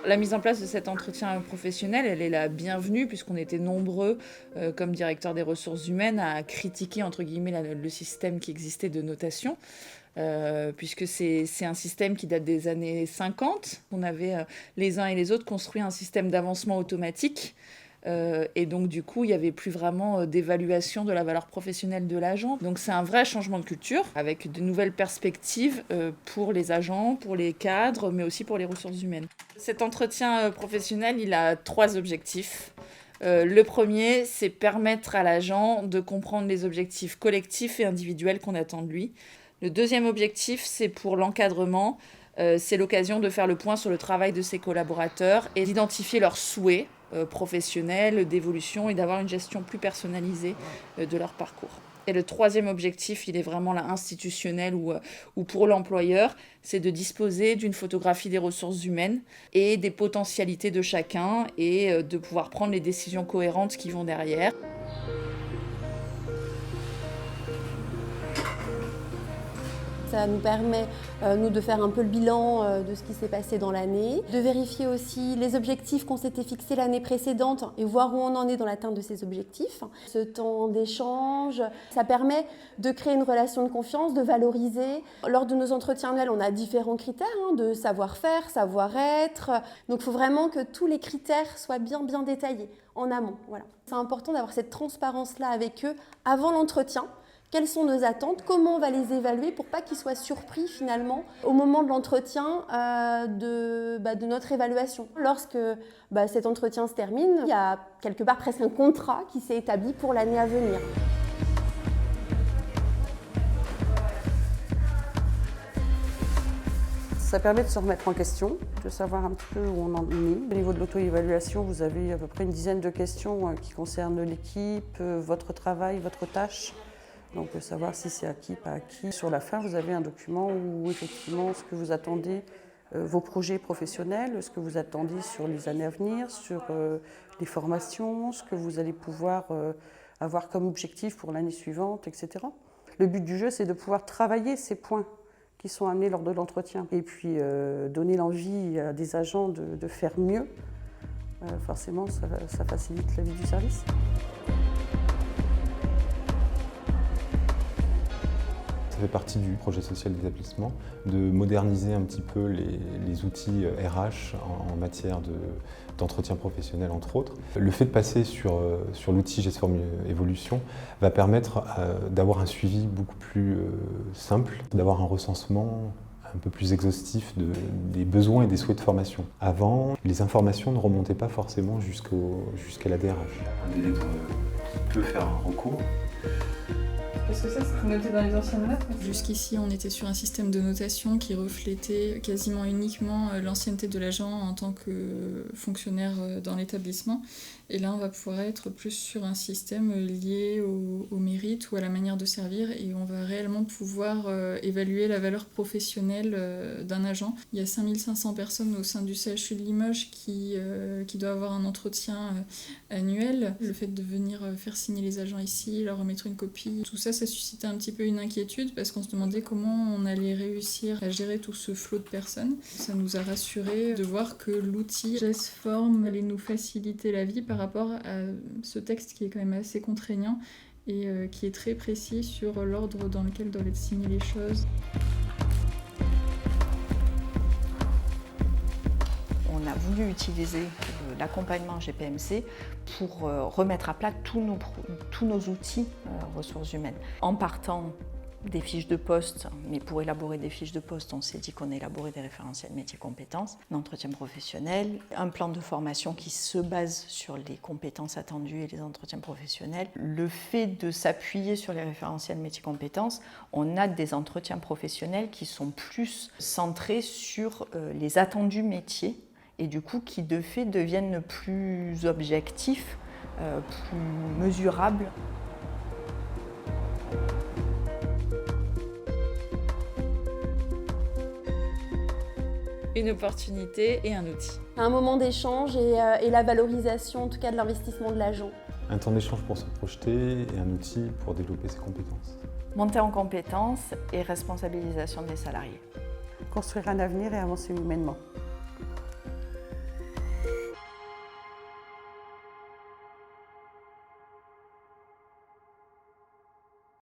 La mise en place de cet entretien professionnel, elle est la bienvenue puisqu'on était nombreux, comme directeur des ressources humaines, à critiquer entre guillemets le système qui existait de notation. Puisque c'est un système qui date des années 50. On avait les uns et les autres construit un système d'avancement automatique. Et donc du coup, il n'y avait plus vraiment d'évaluation de la valeur professionnelle de l'agent. Donc c'est un vrai changement de culture, avec de nouvelles perspectives pour les agents, pour les cadres, mais aussi pour les ressources humaines. Cet entretien professionnel, il a 3 objectifs. Le premier, c'est permettre à l'agent de comprendre les objectifs collectifs et individuels qu'on attend de lui. Le deuxième objectif, c'est pour l'encadrement. C'est l'occasion de faire le point sur le travail de ses collaborateurs et d'identifier leurs souhaits professionnels, d'évolution et d'avoir une gestion plus personnalisée de leur parcours. Et le troisième objectif, il est vraiment là institutionnel ou pour l'employeur, c'est de disposer d'une photographie des ressources humaines et des potentialités de chacun et de pouvoir prendre les décisions cohérentes qui vont derrière. Ça nous permet, nous, de faire un peu le bilan de ce qui s'est passé dans l'année, de vérifier aussi les objectifs qu'on s'était fixés l'année précédente et voir où on en est dans l'atteinte de ces objectifs. Ce temps d'échange, ça permet de créer une relation de confiance, de valoriser. Lors de nos entretiens annuels, on a différents critères de savoir-faire, savoir-être. Donc il faut vraiment que tous les critères soient bien détaillés en amont. Voilà. C'est important d'avoir cette transparence-là avec eux avant l'entretien. Quelles sont nos attentes? Comment on va les évaluer pour pas qu'ils soient surpris finalement au moment de l'entretien de notre évaluation. Lorsque cet entretien se termine, il y a quelque part presque un contrat qui s'est établi pour l'année à venir. Ça permet de se remettre en question, de savoir un petit peu où on en est. Au niveau de l'auto-évaluation, vous avez à peu près une dizaine de questions qui concernent l'équipe, votre travail, votre tâche. Donc savoir si c'est acquis, pas acquis. Sur la fin, vous avez un document où effectivement ce que vous attendez, vos projets professionnels, ce que vous attendez sur les années à venir, sur les formations, ce que vous allez pouvoir avoir comme objectif pour l'année suivante, etc. Le but du jeu, c'est de pouvoir travailler ces points qui sont amenés lors de l'entretien. Et puis donner l'envie à des agents de faire mieux. Forcément, ça facilite la vie du service. Ça fait partie du projet social d'établissement de moderniser un petit peu les outils RH en matière d'entretien professionnel, entre autres. Le fait de passer sur l'outil Gestform Evolution va permettre d'avoir un suivi beaucoup plus simple, d'avoir un recensement un peu plus exhaustif des besoins et des souhaits de formation. Avant, les informations ne remontaient pas forcément jusqu'à la DRH. Un élève qui peut faire un recours. Parce que ça, c'est noté dans les anciennes notes. Jusqu'ici, on était sur un système de notation qui reflétait quasiment uniquement l'ancienneté de l'agent en tant que fonctionnaire dans l'établissement. Et là, on va pouvoir être plus sur un système lié au mérite ou à la manière de servir et on va réellement pouvoir évaluer la valeur professionnelle d'un agent. Il y a 5500 personnes au sein du CHU de Limoges qui doivent avoir un entretien annuel. Le fait de venir faire signer les agents ici, leur remettre une copie, tout ça, ça suscitait un petit peu une inquiétude parce qu'on se demandait comment on allait réussir à gérer tout ce flot de personnes. Ça nous a rassurés de voir que l'outil Gestform allait nous faciliter la vie par rapport à ce texte qui est quand même assez contraignant et qui est très précis sur l'ordre dans lequel doivent être signées les choses. On a voulu utiliser l'accompagnement GPMC pour remettre à plat tous nos outils ressources humaines. En partant des fiches de poste, mais pour élaborer des fiches de poste, on s'est dit qu'on élaborait des référentiels métiers-compétences, d'entretien professionnel, un plan de formation qui se base sur les compétences attendues et les entretiens professionnels. Le fait de s'appuyer sur les référentiels métiers-compétences, on a des entretiens professionnels qui sont plus centrés sur les attendus métiers et du coup qui de fait deviennent plus objectifs, plus mesurables. Une opportunité et un outil. Un moment d'échange et la valorisation en tout cas de l'investissement de l'agent. Un temps d'échange pour se projeter et un outil pour développer ses compétences. Monter en compétences et responsabilisation des salariés. Construire un avenir et avancer humainement.